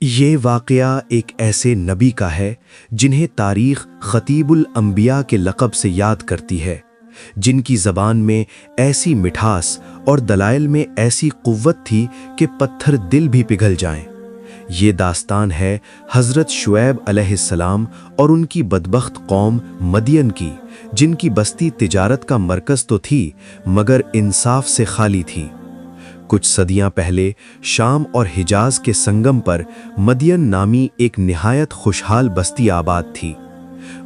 یہ واقعہ ایک ایسے نبی کا ہے جنہیں تاریخ خطیب الانبیاء کے لقب سے یاد کرتی ہے، جن کی زبان میں ایسی مٹھاس اور دلائل میں ایسی قوت تھی کہ پتھر دل بھی پگھل جائیں۔ یہ داستان ہے حضرت شعیب علیہ السلام اور ان کی بدبخت قوم مدین کی، جن کی بستی تجارت کا مرکز تو تھی مگر انصاف سے خالی تھی۔ کچھ صدیاں پہلے شام اور حجاز کے سنگم پر مدین نامی ایک نہایت خوشحال بستی آباد تھی۔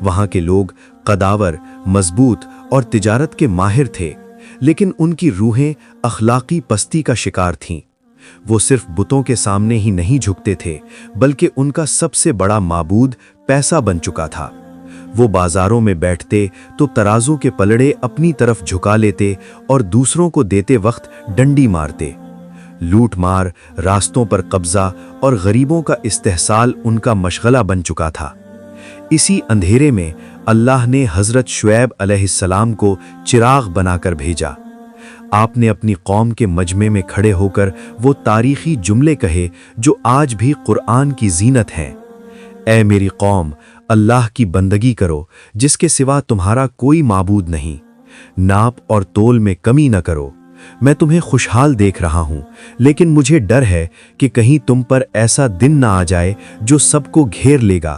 وہاں کے لوگ قداور، مضبوط اور تجارت کے ماہر تھے، لیکن ان کی روحیں اخلاقی پستی کا شکار تھیں۔ وہ صرف بتوں کے سامنے ہی نہیں جھکتے تھے، بلکہ ان کا سب سے بڑا معبود پیسہ بن چکا تھا۔ وہ بازاروں میں بیٹھتے تو ترازو کے پلڑے اپنی طرف جھکا لیتے اور دوسروں کو دیتے وقت ڈنڈی مارتے۔ لوٹ مار، راستوں پر قبضہ اور غریبوں کا استحصال ان کا مشغلہ بن چکا تھا۔ اسی اندھیرے میں اللہ نے حضرت شعیب علیہ السلام کو چراغ بنا کر بھیجا۔ آپ نے اپنی قوم کے مجمع میں کھڑے ہو کر وہ تاریخی جملے کہے جو آج بھی قرآن کی زینت ہیں۔ اے میری قوم، اللہ کی بندگی کرو جس کے سوا تمہارا کوئی معبود نہیں، ناپ اور تول میں کمی نہ کرو۔ میں تمہیں خوشحال دیکھ رہا ہوں، لیکن مجھے ڈر ہے کہ کہیں تم پر ایسا دن نہ آ جائے جو سب کو گھیر لے گا۔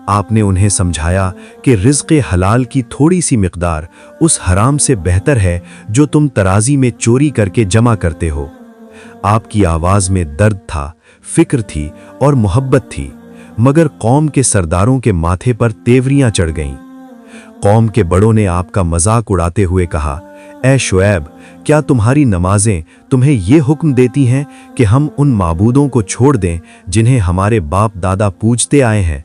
آپ نے انہیں سمجھایا کہ رزق حلال کی تھوڑی سی مقدار اس حرام سے بہتر ہے جو تم ترازی میں چوری کر کے جمع کرتے ہو۔ آپ کی آواز میں درد تھا، فکر تھی اور محبت تھی، مگر قوم کے سرداروں کے ماتھے پر تیوریاں چڑھ گئیں۔ قوم کے بڑوں نے آپ کا مذاق اڑاتے ہوئے کہا، اے شعیب، کیا تمہاری نمازیں تمہیں یہ حکم دیتی ہیں کہ ہم ان معبودوں کو چھوڑ دیں جنہیں ہمارے باپ دادا پوجتے آئے ہیں،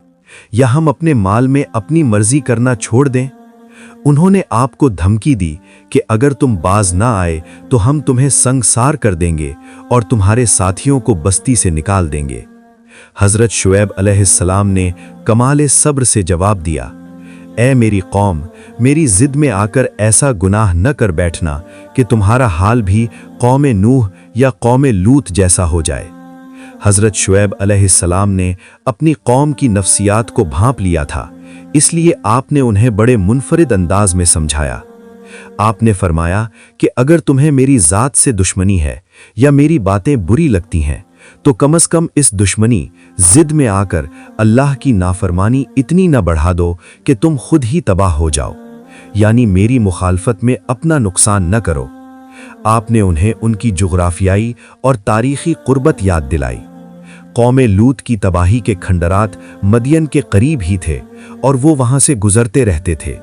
یا ہم اپنے مال میں اپنی مرضی کرنا چھوڑ دیں؟ انہوں نے آپ کو دھمکی دی کہ اگر تم باز نہ آئے تو ہم تمہیں سنگسار کر دیں گے اور تمہارے ساتھیوں کو بستی سے نکال دیں گے۔ حضرت شعیب علیہ السلام نے کمال صبر سے جواب دیا، اے میری قوم، میری ضد میں آ کر ایسا گناہ نہ کر بیٹھنا کہ تمہارا حال بھی قوم نوح یا قوم لوط جیسا ہو جائے۔ حضرت شعیب علیہ السلام نے اپنی قوم کی نفسیات کو بھانپ لیا تھا، اس لیے آپ نے انہیں بڑے منفرد انداز میں سمجھایا۔ آپ نے فرمایا کہ اگر تمہیں میری ذات سے دشمنی ہے یا میری باتیں بری لگتی ہیں تو کم از کم اس دشمنی ضد میں آ کر اللہ کی نافرمانی اتنی نہ بڑھا دو کہ تم خود ہی تباہ ہو جاؤ، یعنی میری مخالفت میں اپنا نقصان نہ کرو۔ آپ نے انہیں ان کی جغرافیائی اور تاریخی قربت یاد دلائی۔ قوم لوط کی تباہی کے کھنڈرات مدین کے قریب ہی تھے اور وہ وہاں سے گزرتے رہتے تھے۔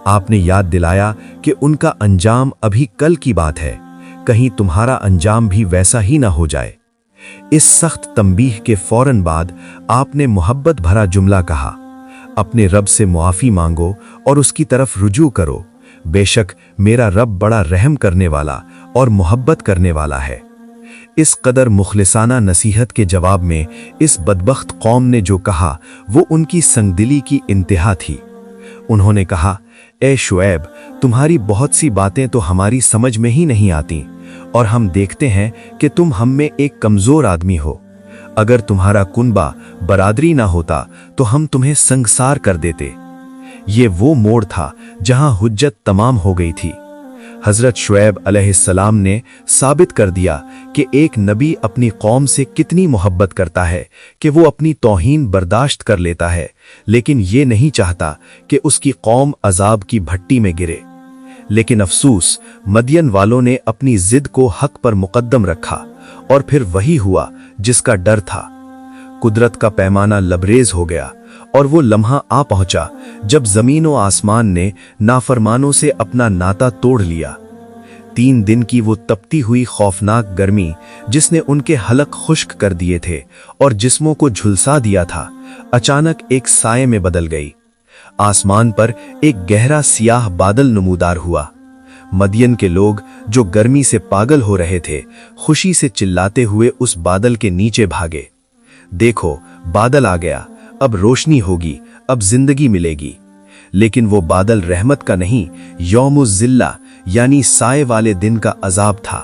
آپ نے یاد دلایا کہ ان کا انجام ابھی کل کی بات ہے، کہیں تمہارا انجام بھی ویسا ہی نہ ہو جائے۔ اس سخت تنبیہ کے فوراً بعد آپ نے محبت بھرا جملہ کہا، اپنے رب سے معافی مانگو اور اس کی طرف رجوع کرو، بے شک میرا رب بڑا رحم کرنے والا اور محبت کرنے والا ہے۔ اس قدر مخلصانہ نصیحت کے جواب میں اس بدبخت قوم نے جو کہا وہ ان کی سنگدلی کی انتہا تھی۔ انہوں نے کہا، اے شعیب، تمہاری بہت سی باتیں تو ہماری سمجھ میں ہی نہیں آتی، اور ہم دیکھتے ہیں کہ تم ہم میں ایک کمزور آدمی ہو۔ اگر تمہارا کنبہ برادری نہ ہوتا تو ہم تمہیں سنگسار کر دیتے۔ یہ وہ موڑ تھا جہاں حجت تمام ہو گئی تھی۔ حضرت شعیب علیہ السلام نے ثابت کر دیا کہ ایک نبی اپنی قوم سے کتنی محبت کرتا ہے کہ وہ اپنی توہین برداشت کر لیتا ہے، لیکن یہ نہیں چاہتا کہ اس کی قوم عذاب کی بھٹی میں گرے۔ لیکن افسوس، مدین والوں نے اپنی ضد کو حق پر مقدم رکھا، اور پھر وہی ہوا جس کا ڈر تھا۔ قدرت کا پیمانہ لبریز ہو گیا، اور وہ لمحہ آ پہنچا جب زمین و آسمان نے نافرمانوں سے اپنا ناتا توڑ لیا۔ 3 دن کی وہ تپتی ہوئی خوفناک گرمی جس نے ان کے حلق خشک کر دیے تھے اور جسموں کو جھلسا دیا تھا، اچانک ایک سائے میں بدل گئی۔ آسمان پر ایک گہرا سیاہ بادل نمودار ہوا۔ مدین کے لوگ جو گرمی سے پاگل ہو رہے تھے، خوشی سے چلاتے ہوئے اس بادل کے نیچے بھاگے۔ دیکھو، بادل آ گیا، اب روشنی ہوگی، اب زندگی ملے گی۔ لیکن وہ بادل رحمت کا نہیں، یوم الذلہ یعنی سائے والے دن کا عذاب تھا۔